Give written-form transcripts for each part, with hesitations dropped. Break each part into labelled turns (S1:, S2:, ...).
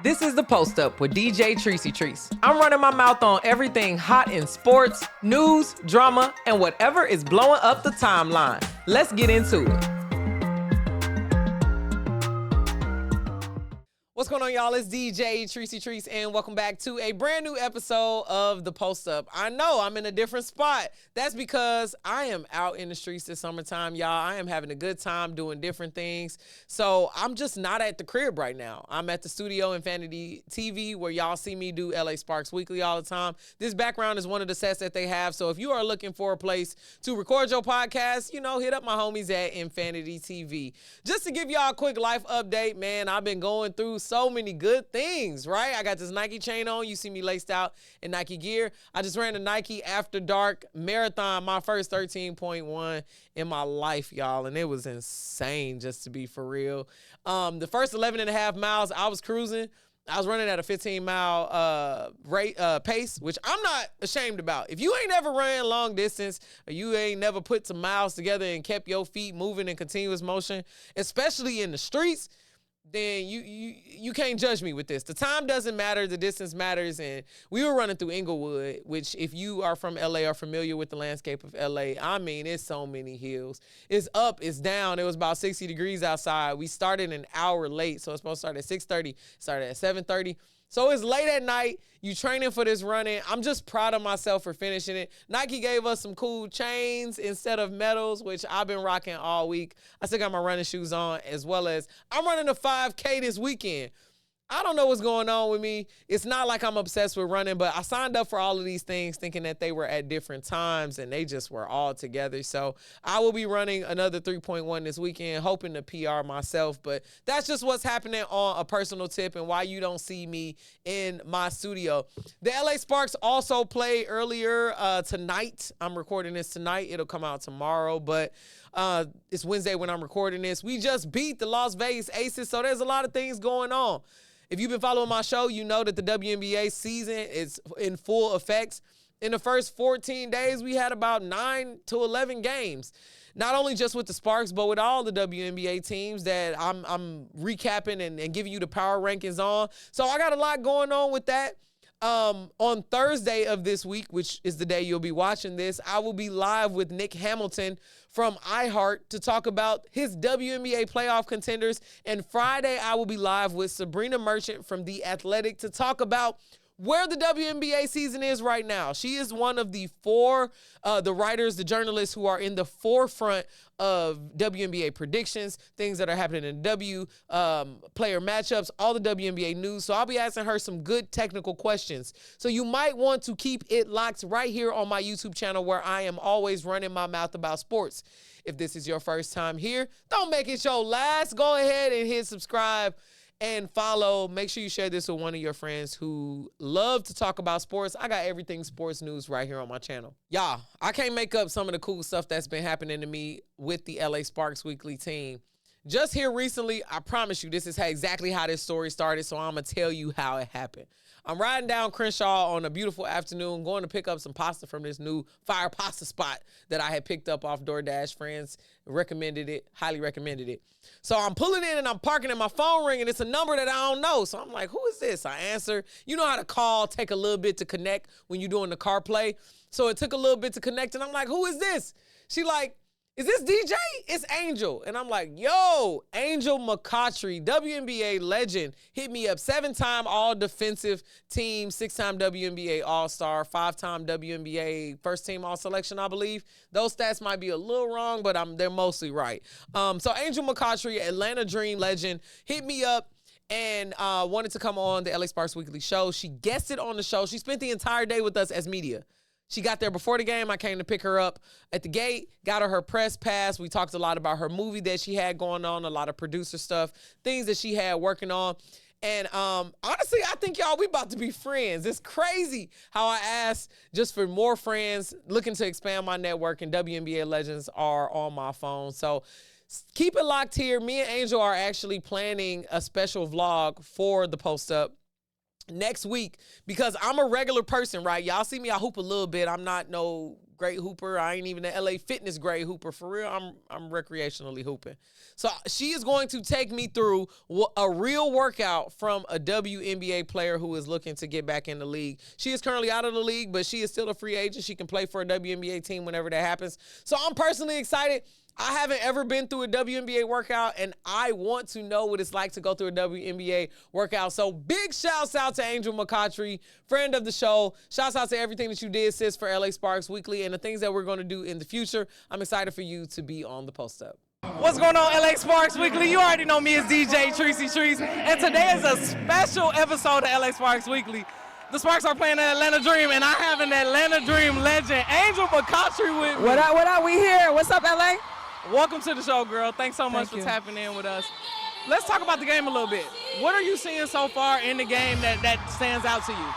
S1: This is The Post Up with DJ Trice. I'm running my mouth on everything hot in sports, news, drama, and whatever is blowing up the timeline. Let's get into it. What's going on, y'all? It's DJ Trice, and welcome back to a brand new episode of The Post Up. I know I'm in a different spot. That's because I am out in the streets this summertime, y'all. I am having a good time doing different things. So I'm just not at the crib right now. I'm at the studio Infinity TV where y'all see me do LA Sparks Weekly all the time. This background is one of the sets that they have. So if you are looking for a place to record your podcast, hit up my homies at Infinity TV. Just to give y'all a quick life update, man, I've been going through so many good things, right? I got this Nike chain on. You see me laced out in Nike gear. I just ran a Nike After Dark Marathon, my first 13.1 in my life, y'all, and it was insane, just to be for real. The first 11 and a half miles, I was cruising. I was running at a 15-mile pace, which I'm not ashamed about. If you ain't never ran long distance or you ain't never put some miles together and kept your feet moving in continuous motion, especially in the streets, then you can't judge me with this. The time doesn't matter. The distance matters. And we were running through Inglewood, which if you are from LA or familiar with the landscape of LA, I mean, it's so many hills. It's up, it's down. It was about 60 degrees outside. We started an hour late, so it's supposed to start at 6:30. Started at 7:30. So it's late at night. You training for this running. I'm just proud of myself for finishing it. Nike gave us some cool chains instead of medals, which I've been rocking all week. I still got my running shoes on, as well as I'm running a 5K this weekend. I don't know what's going on with me. It's not like I'm obsessed with running, but I signed up for all of these things thinking that they were at different times, and they just were all together. So I will be running another 3.1 this weekend, hoping to PR myself. But that's just what's happening on a personal tip and why you don't see me in my studio. The LA Sparks also played earlier tonight. I'm recording this tonight. It'll come out tomorrow, but it's Wednesday when I'm recording this. We just beat the Las Vegas Aces, so there's a lot of things going on. If you've been following my show, you know that the WNBA season is in full effect. In the first 14 days, we had about 9 to 11 games. Not only just with the Sparks, but with all the WNBA teams that I'm recapping and giving you the power rankings on. So I got a lot going on with that. On Thursday of this week, which is the day you'll be watching this, I will be live with Nick Hamilton from iHeart to talk about his WNBA playoff contenders. And Friday, I will be live with Sabrina Merchant from The Athletic to talk about where the WNBA season is right now. She is one of the the writers, the journalists who are in the forefront of WNBA predictions, things that are happening in player matchups, all the WNBA news. So I'll be asking her some good technical questions. So you might want to keep it locked right here on my YouTube channel where I am always running my mouth about sports. If this is your first time here, don't make it your last. Go ahead and hit subscribe and follow. Make sure you share this with one of your friends who love to talk about sports. I got everything sports news right here on my channel. Y'all, I can't make up some of the cool stuff that's been happening to me with the LA Sparks Weekly team. Just here recently, I promise you, this is exactly how this story started, so I'm going to tell you how it happened. I'm riding down Crenshaw on a beautiful afternoon, going to pick up some pasta from this new fire pasta spot that I had picked up off DoorDash. Friends recommended it, highly recommended it. So I'm pulling in and I'm parking and my phone ringing. It's a number that I don't know. So I'm like, who is this? I answer. You know how to call, take a little bit to connect when you're doing the CarPlay. So it took a little bit to connect and I'm like, who is this? She like, is this DJ? It's Angel. And I'm like, yo, Angel McCoughtry, WNBA legend, hit me up. 7-time all-defensive team, 6-time WNBA all-star, 5-time WNBA first-team all-selection, I believe. Those stats might be a little wrong, but they're mostly right. So Angel McCoughtry, Atlanta Dream legend, hit me up and wanted to come on the LA Sparks Weekly show. She guested on the show. She spent the entire day with us as media. She got there before the game. I came to pick her up at the gate, got her press pass. We talked a lot about her movie that she had going on, a lot of producer stuff, things that she had working on. And honestly, I think, y'all, we about to be friends. It's crazy how I asked just for more friends, looking to expand my network, and WNBA legends are on my phone. So keep it locked here. Me and Angel are actually planning a special vlog for the Post Up. next week, because I'm a regular person, right? Y'all see me, I hoop a little bit. I'm not no great hooper. I ain't even an LA Fitness grade hooper. For real, I'm recreationally hooping. So she is going to take me through a real workout from a WNBA player who is looking to get back in the league. She is currently out of the league, but she is still a free agent. She can play for a WNBA team whenever that happens. So I'm personally excited. I haven't ever been through a WNBA workout, and I want to know what it's like to go through a WNBA workout. So big shouts out to Angel McCoughtry, friend of the show. Shouts out to everything that you did, sis, for LA Sparks Weekly and the things that we're going to do in the future. I'm excited for you to be on the Post Up. What's going on, LA Sparks Weekly? You already know me as DJ Trice, and today is a special episode of LA Sparks Weekly. The Sparks are playing the Atlanta Dream, and I have an Atlanta Dream legend, Angel McCoughtry, with me.
S2: What up? We here. What's up, LA?
S1: Welcome to the show, girl. Thanks so much for tapping in with us. Let's talk about the game a little bit. What are you seeing so far in the game that stands out to you?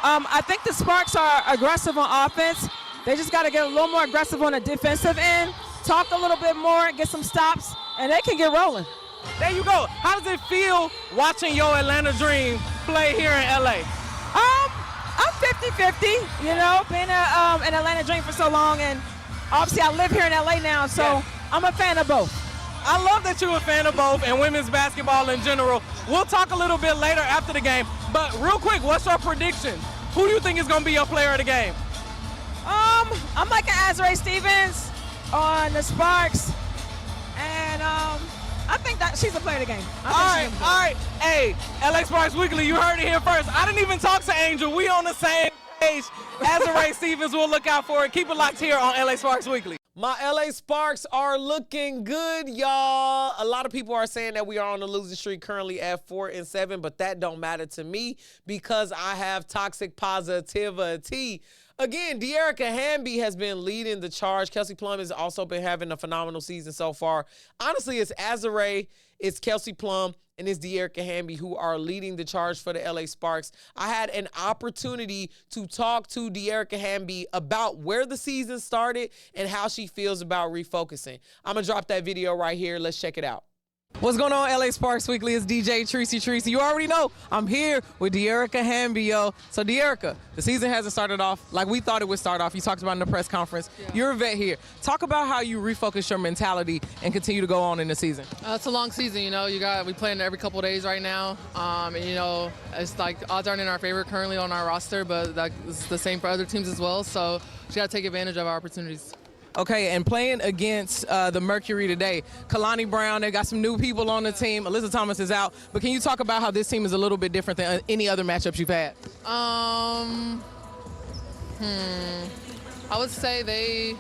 S2: I think the Sparks are aggressive on offense. They just got to get a little more aggressive on the defensive end, talk a little bit more, get some stops, and they can get rolling.
S1: There you go. How does it feel watching your Atlanta Dream play here in LA?
S2: I'm 50-50, you know, being an Atlanta Dream for so long, and obviously I live here in LA now, so yeah. I'm a fan of both.
S1: I love that you're a fan of both and women's basketball in general. We'll talk a little bit later after the game, but real quick, what's your prediction? Who do you think is going to be your player of the game?
S2: I'm liking Azrae Stevens on the Sparks, and I think that she's a player of the game.
S1: All right. Hey, LA Sparks Weekly, you heard it here first. I didn't even talk to Angel. We on the same page. Azrae Stevens, will look out for it. Keep it locked here on LA Sparks Weekly. My LA Sparks are looking good, y'all. A lot of people are saying that we are on a losing streak currently at 4-7, but that don't matter to me because I have toxic positivity. Again, Dearica Hamby has been leading the charge. Kelsey Plum has also been having a phenomenal season so far. Honestly, it's Azrae, it's Kelsey Plum, and it's Dearica Hamby who are leading the charge for the LA Sparks. I had an opportunity to talk to Dearica Hamby about where the season started and how she feels about refocusing. I'm going to drop that video right here. Let's check it out. What's going on, LA Sparks Weekly? It's DJ Trice. You already know I'm here with Dearica Hamby, yo. So, Dearica, the season hasn't started off like we thought it would start off. You talked about in the press conference. Yeah. You're a vet here. Talk about how you refocus your mentality and continue to go on in the season.
S3: It's a long season, you know. We playing every couple of days right now. And, you know, it's like odds aren't in our favor currently on our roster, but it's the same for other teams as well. So, we got to take advantage of our opportunities.
S1: Okay, and playing against the Mercury today, Kalani Brown, they got some new people on the team. Alyssa Thomas is out. But can you talk about how this team is a little bit different than any other matchups you've had?
S3: I would say they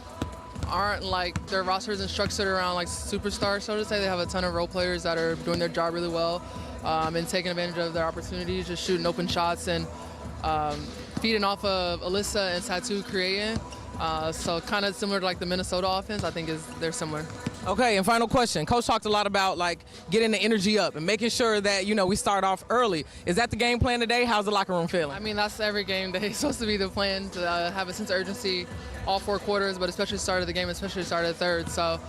S3: aren't like, their roster isn't structured around like superstars, so to say. They have a ton of role players that are doing their job really well and taking advantage of their opportunities, just shooting open shots and feeding off of Alyssa and Satu creating. So kind of similar to like the Minnesota offense, I think they're similar.
S1: Okay, and final question. Coach talked a lot about like getting the energy up and making sure that, you know, we start off early. Is that the game plan today? How's the locker room feeling?
S3: I mean, that's every game day. It's supposed to be the plan to have a sense of urgency all 4 quarters, but especially the start of the game, especially the start of the third. So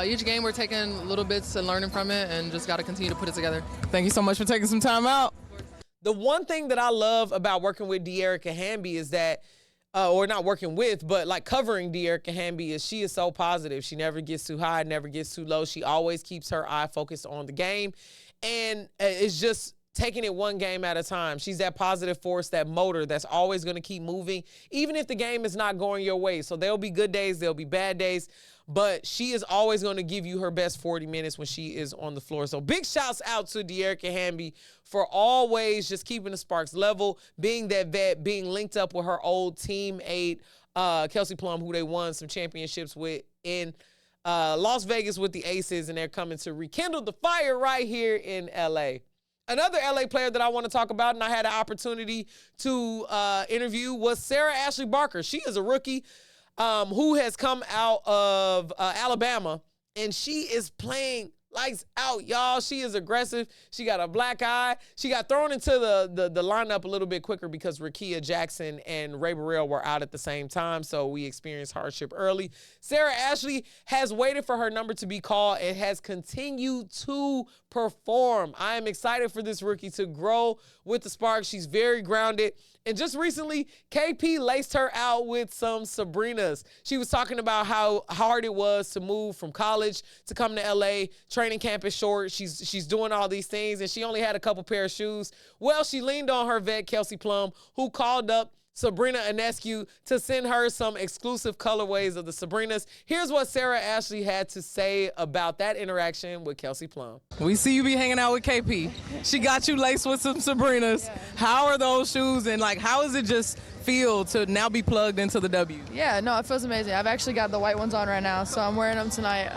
S3: each game we're taking little bits and learning from it and just got to continue to put it together.
S1: Thank you so much for taking some time out. The one thing that I love about working with Dearica Hamby is that or not working with, but like covering Dearica Hamby is she is so positive. She never gets too high, never gets too low. She always keeps her eye focused on the game. And it's just taking it one game at a time. She's that positive force, that motor that's always going to keep moving, even if the game is not going your way. So there'll be good days, there'll be bad days, but she is always going to give you her best 40 minutes when she is on the floor. So big shouts out to Dearica Hamby for always just keeping the Sparks level, being that vet, being linked up with her old teammate, Kelsey Plum, who they won some championships with in Las Vegas with the Aces, and they're coming to rekindle the fire right here in L.A. Another LA player that I want to talk about, and I had an opportunity to interview, was Sarah Ashlee Barker. She is a rookie who has come out of Alabama, and she is playing Lights out, y'all. She is aggressive. She got a black eye. She got thrown into the lineup a little bit quicker because Rakia Jackson and Ray Burrell were out at the same time, so we experienced hardship early. Sarah Ashlee has waited for her number to be called and has continued to perform. I am excited for this rookie to grow with the Sparks. She's very grounded. And just recently, KP laced her out with some Sabrinas. She was talking about how hard it was to move from college to come to LA. Training camp is short. She's doing all these things, and she only had a couple pair of shoes. Well, she leaned on her vet, Kelsey Plum, who called up Sabrina Ionescu to send her some exclusive colorways of the Sabrinas. Here's what Sarah Ashlee had to say about that interaction with Kelsey Plum.
S4: We see you be hanging out with KP. She got you laced with some Sabrinas. Yeah. How are those shoes, and like, how does it just feel to now be plugged into the W?
S3: Yeah, no, it feels amazing. I've actually got the white ones on right now, so I'm wearing them tonight.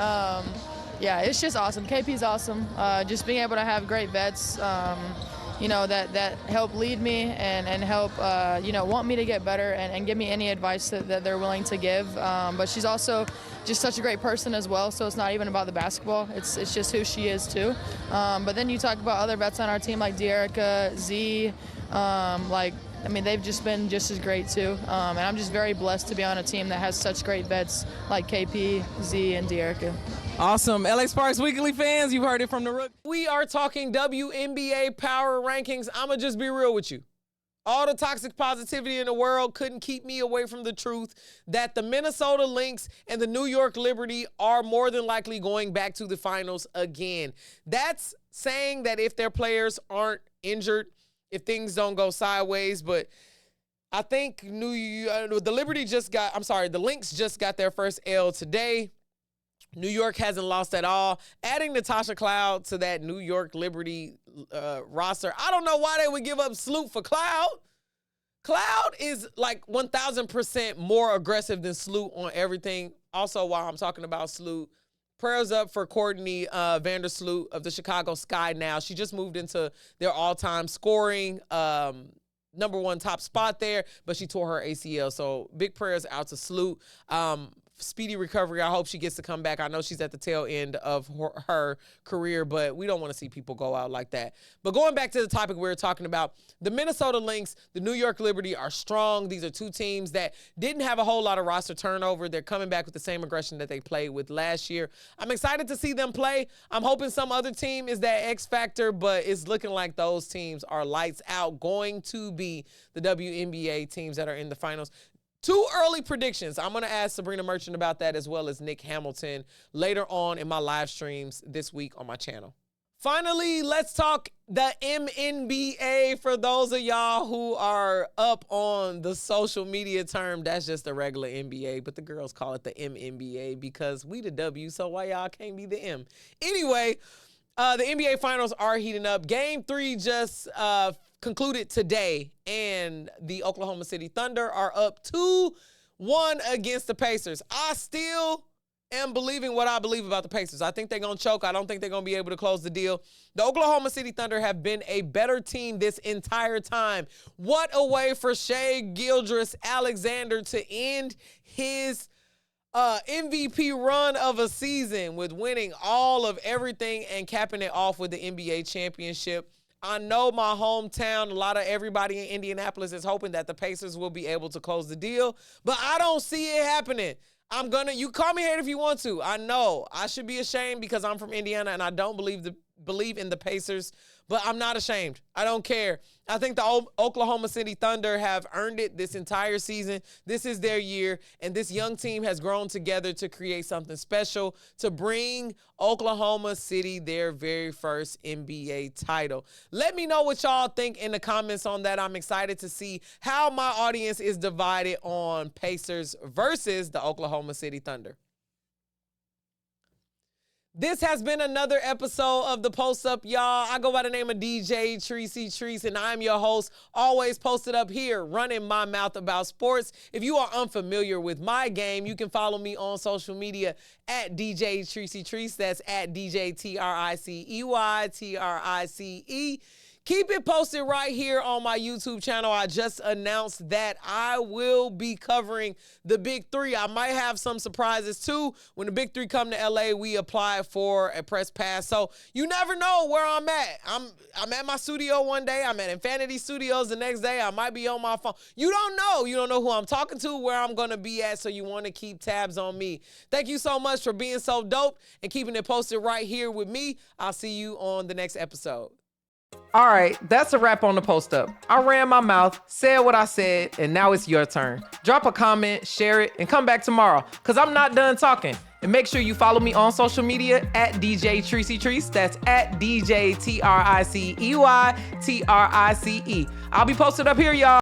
S3: Yeah, it's just awesome. KP's awesome. Just being able to have great vets, you know, that help lead me and help, you know, want me to get better and give me any advice that they're willing to give. But she's also just such a great person as well, so it's not even about the basketball. It's just who she is too. But then you talk about other vets on our team like Dearica, Z, I mean, they've just been just as great too. And I'm just very blessed to be on a team that has such great vets like KP, Z, and Dearica.
S4: Awesome. LA Sparks Weekly fans, you've heard it from the Rookie.
S1: We are talking WNBA power rankings. I'm going to just be real with you. All the toxic positivity in the world couldn't keep me away from the truth that the Minnesota Lynx and the New York Liberty are more than likely going back to the finals again. That's saying that if their players aren't injured, if things don't go sideways, but I think the Lynx just got their first L today. New York hasn't lost at all. Adding Natasha Cloud to that New York Liberty roster, I don't know why they would give up Sloot for Cloud. Cloud is like 1,000% more aggressive than Sloot on everything. Also, while I'm talking about Sloot, prayers up for Courtney Vandersloot of the Chicago Sky now. She just moved into their all-time scoring #1 top spot there, but she tore her ACL. So big prayers out to Sloot. Speedy recovery. I hope she gets to come back. I know she's at the tail end of her career, but we don't want to see people go out like that. But going back to the topic we were talking about, the Minnesota Lynx, the New York Liberty are strong. These are two teams that didn't have a whole lot of roster turnover. They're coming back with the same aggression that they played with last year. I'm excited to see them play. I'm hoping some other team is that X factor, but it's looking like those teams are lights out, going to be the WNBA teams that are in the finals. Two early predictions. I'm going to ask Sabrina Merchant about that as well as Nick Hamilton later on in my live streams this week on my channel. Finally, let's talk the MNBA. For those of y'all who are up on the social media term, that's just the regular NBA, but the girls call it the MNBA because we the W, so why y'all can't be the M? Anyway, the NBA Finals are heating up. Game 3 just concluded today, and the Oklahoma City Thunder are up 2-1 against the Pacers. I still am believing what I believe about the Pacers. I think they're going to choke. I don't think they're going to be able to close the deal. The Oklahoma City Thunder have been a better team this entire time. What a way for Shai Gilgeous-Alexander to end his MVP run of a season with winning all of everything and capping it off with the NBA championship. I know my hometown, a lot of everybody in Indianapolis is hoping that the Pacers will be able to close the deal, but I don't see it happening. You call me hate if you want to. I know I should be ashamed because I'm from Indiana and I don't believe in the Pacers, but I'm not ashamed. I don't care. I think the Oklahoma City Thunder have earned it this entire season. This is their year, and this young team has grown together to create something special to bring Oklahoma City their very first NBA title. Let me know what y'all think in the comments on that. I'm excited to see how my audience is divided on Pacers versus the Oklahoma City Thunder. This has been another episode of The Post Up, y'all. I go by the name of DJ Trice, and I'm your host, always posted up here, running my mouth about sports. If you are unfamiliar with my game, you can follow me on social media at DJ Trice. That's at DJ Tricey, Trice. keep it posted right here on my YouTube channel. I just announced that I will be covering the Big Three. I might have some surprises too. When the Big Three come to LA, we apply for a press pass. So you never know where I'm at. I'm at my studio one day. I'm at Infinity Studios the next day. I might be on my phone. You don't know. You don't know who I'm talking to, where I'm going to be at. So you want to keep tabs on me. Thank you so much for being so dope and keeping it posted right here with me. I'll see you on the next episode. All right, that's a wrap on the post up. I ran my mouth, said what I said, and now it's your turn. Drop a comment, share it, and come back tomorrow, because I'm not done talking. And make sure you follow me on social media at DJ Tricey Trice. That's at DJ Tricey Trice. I'll be posted up here, y'all.